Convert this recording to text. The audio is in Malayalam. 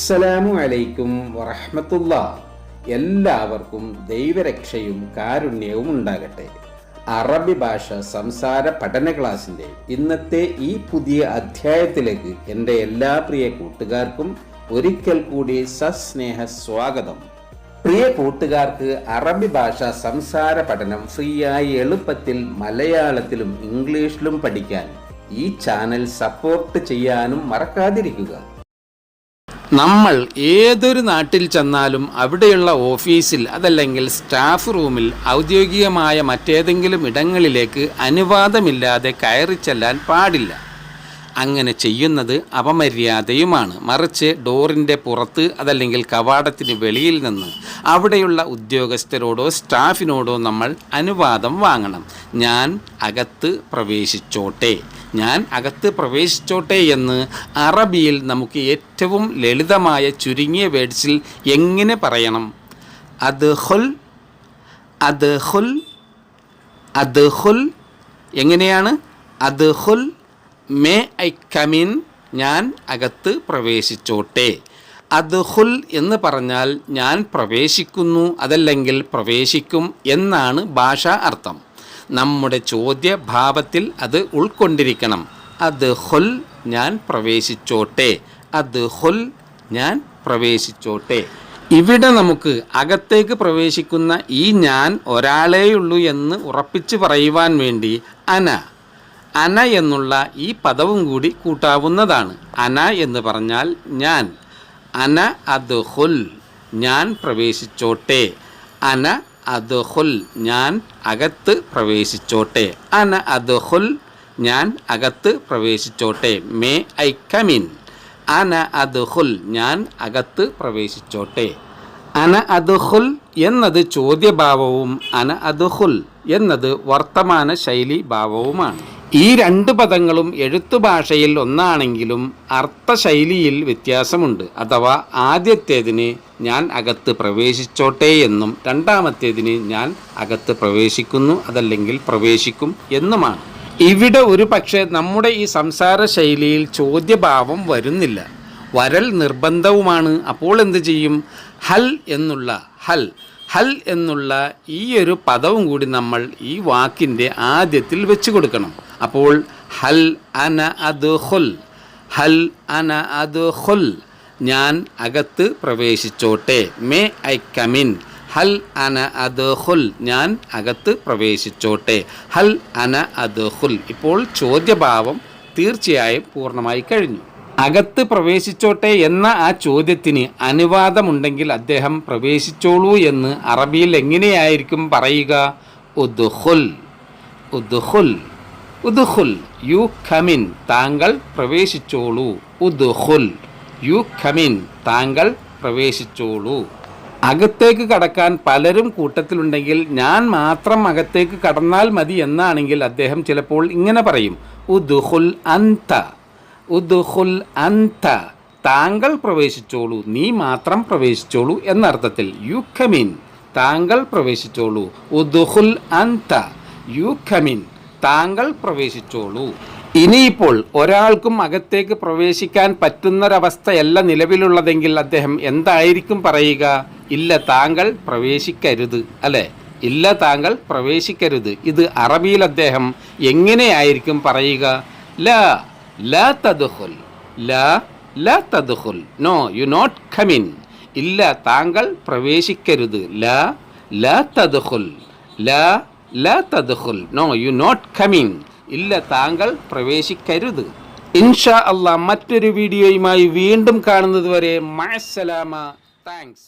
അസ്സലാമു അലൈക്കും വറഹ്മത്തുള്ളാഹി. എല്ലാവർക്കും ദൈവരക്ഷയും കാരുണ്യവും ഉണ്ടാകട്ടെ. അറബി ഭാഷ സംസാര പഠന ക്ലാസിൻ്റെ ഇന്നത്തെ ഈ പുതിയ അധ്യായത്തിലേക്ക് എൻ്റെ എല്ലാ പ്രിയ കൂട്ടുകാർക്കും ഒരിക്കൽ കൂടി സസ്നേഹ സ്വാഗതം. പ്രിയ കൂട്ടുകാർക്ക് അറബി ഭാഷ സംസാര പഠനം ഫ്രീയായി എളുപ്പത്തിൽ മലയാളത്തിലും ഇംഗ്ലീഷിലും പഠിക്കാൻ ഈ ചാനൽ സപ്പോർട്ട് ചെയ്യാനും മറക്കാതിരിക്കുക. നമ്മൾ ഏതൊരു നാട്ടിൽ ചെന്നാലും അവിടെയുള്ള ഓഫീസിൽ അതല്ലെങ്കിൽ സ്റ്റാഫ് റൂമിൽ ഔദ്യോഗികമായ മറ്റേതെങ്കിലും ഇടങ്ങളിലേക്ക് അനുവാദമില്ലാതെ കയറി ചെല്ലാൻ പാടില്ല. അങ്ങനെ ചെയ്യുന്നത് അപമര്യാദയുമാണ്. മറിച്ച് ഡോറിൻ്റെ പുറത്ത് അതല്ലെങ്കിൽ കവാടത്തിന് വെളിയിൽ നിന്ന് അവിടെയുള്ള ഉദ്യോഗസ്ഥരോടോ സ്റ്റാഫിനോടോ നമ്മൾ അനുവാദം വാങ്ങണം. ഞാൻ അകത്ത് പ്രവേശിച്ചോട്ടെ, ഞാൻ അകത്ത് പ്രവേശിച്ചോട്ടെ എന്ന് അറബിയിൽ നമുക്ക് ഏറ്റവും ലളിതമായ ചുരുങ്ങിയ വേർഡ്സിൽ എങ്ങനെ പറയണം? അദ്ഖുൽ, അദ്ഖുൽ, അദ്ഖുൽ. എങ്ങനെയാണ്? അദ്ഖുൽ, മേ ഐ കമിൻ, ഞാൻ അകത്ത് പ്രവേശിച്ചോട്ടെ. അദ്ഖുൽ എന്ന് പറഞ്ഞാൽ ഞാൻ പ്രവേശിക്കുന്നു അതല്ലെങ്കിൽ പ്രവേശിക്കും എന്നാണ് ഭാഷാ അർത്ഥം. നമ്മുടെ ചോദ്യഭാവത്തിൽ അത് ഉൾക്കൊണ്ടിരിക്കണം. അദ്ഖുൽ, ഞാൻ പ്രവേശിച്ചോട്ടെ. അദ്ഖുൽ, ഞാൻ പ്രവേശിച്ചോട്ടെ. ഇവിടെ നമുക്ക് അകത്തേക്ക് പ്രവേശിക്കുന്ന ഈ ഞാൻ ഒരാളേയുള്ളൂ എന്ന് ഉറപ്പിച്ച് പറയുവാൻ വേണ്ടി അന എന്നുള്ള ഈ പദവും കൂടി കൂട്ടാവുന്നതാണ്. അന എന്ന് പറഞ്ഞാൽ ഞാൻ. അന അദ്ഖുൽ, ഞാൻ പ്രവേശിച്ചോട്ടെ. അന അദ്ഖുൽ, ഞാൻ അകത്ത് പ്രവേശിച്ചോട്ടെ. അന അദ്ഖുൽ, ഞാൻ അകത്ത് പ്രവേശിച്ചോട്ടെ. May I come in. അന അദ്ഖുൽ, ഞാൻ അകത്ത് പ്രവേശിച്ചോട്ടെ. അന അദ്ഖുൽ എന്നത് ചോദ്യഭാവവും അന അദ്ഖുൽ എന്നത് വർത്തമാന ശൈലി ഭാവവുമാണ്. ഈ രണ്ട് പദങ്ങളും എഴുത്തുഭാഷയിൽ ഒന്നാണെങ്കിലും അർത്ഥശൈലിയിൽ വ്യത്യാസമുണ്ട്. അഥവാ ആദ്യത്തേതിന് ഞാൻ അകത്ത് പ്രവേശിച്ചോട്ടെ എന്നും രണ്ടാമത്തേതിന് ഞാൻ അകത്ത് പ്രവേശിക്കുന്നു അതല്ലെങ്കിൽ പ്രവേശിക്കും എന്നുമാണ്. ഇവിടെ ഒരു പക്ഷേ നമ്മുടെ ഈ സംസാര ശൈലിയിൽ ചോദ്യഭാവം വരുന്നില്ല, വരൽ നിർബന്ധവുമാണ്. അപ്പോൾ എന്ത് ചെയ്യും? ഹൽ എന്നുള്ള ഈ ഒരു പദവും കൂടി നമ്മൾ ഈ വാക്കിൻ്റെ ആദ്യത്തിൽ വെച്ച് കൊടുക്കണം. അപ്പോൾ ഹൽ അന അദ്ഖുൽ, ഹൽ അന അദ്ഖുൽ, ഞാൻ അകത്ത് പ്രവേശിച്ചോട്ടെ. May I come in. ഹൽ അന അദ്ഖുൽ, ഞാൻ അകത്ത് പ്രവേശിച്ചോട്ടെ. ഹൽ അന അദ്ഖുൽ. ഇപ്പോൾ ചോദ്യഭാവം തീർച്ചയായും പൂർണ്ണമായി കഴിഞ്ഞു. അകത്ത് പ്രവേശിച്ചോട്ടെ എന്ന ആ ചോദ്യത്തിന് അനുവാദമുണ്ടെങ്കിൽ അദ്ദേഹം പ്രവേശിച്ചോളൂ എന്ന് അറബിയിൽ എങ്ങനെയായിരിക്കും പറയുക? ഉദ്ഖുൽ, ഉദ്ഖുൽ, ഉദ്ഖുൽ, യു കമിൻ, താങ്കൾ പ്രവേശിച്ചോളൂ. ഉദ്ഖുൽ, യു കമിൻ, താങ്കൾ പ്രവേശിച്ചോളൂ. അകത്തേക്ക് കടക്കാൻ പലരും കൂട്ടത്തിലുണ്ടെങ്കിൽ ഞാൻ മാത്രം അകത്തേക്ക് കടന്നാൽ മതി എന്നാണെങ്കിൽ അദ്ദേഹം ചിലപ്പോൾ ഇങ്ങനെ പറയും, ഉദ്ഖുൽ അൻത, ഉദ്ഖുൽ അൻത, താങ്കൾ പ്രവേശിച്ചോളൂ, നീ മാത്രം പ്രവേശിച്ചോളൂ എന്നർത്ഥത്തിൽ. യു കമിൻ, താങ്കൾ പ്രവേശിച്ചോളൂ. ഉദ്ഖുൽ അൻത, യു കമിൻ, താങ്കൾ പ്രവേശിച്ചോളൂ. ഇനിയിപ്പോൾ ഒരാൾക്കും അകത്തേക്ക് പ്രവേശിക്കാൻ പറ്റുന്നൊരവസ്ഥയല്ല നിലവിലുള്ളതെങ്കിൽ അദ്ദേഹം എന്തായിരിക്കും പറയുക? ഇല്ല, താങ്കൾ പ്രവേശിക്കരുത്, അല്ലേ? ഇല്ല, താങ്കൾ പ്രവേശിക്കരുത്. ഇത് അറബിയിൽ അദ്ദേഹം എങ്ങനെയായിരിക്കും പറയുക? ലാ, ലാ തദ്ഖുൽ, ലാ തദ്ഖുൽ, നോ യു നോട്ട് കമിൻ. ഇല്ല, താങ്കൾ പ്രവേശിക്കരുത്. ലാ തദ്ഖുൽ, ലാ തദ്ഖുൽ, നോ യു നോട്ട് കമിൻ. ഇല്ല, താങ്കൾ പ്രവേശിക്കരുത്. ഇൻഷാ അല്ലാഹ് മറ്റൊരു വീഡിയോയുമായി വീണ്ടും കാണുന്നത് വരെ മഅസ്സലാമ. താങ്ക്സ്.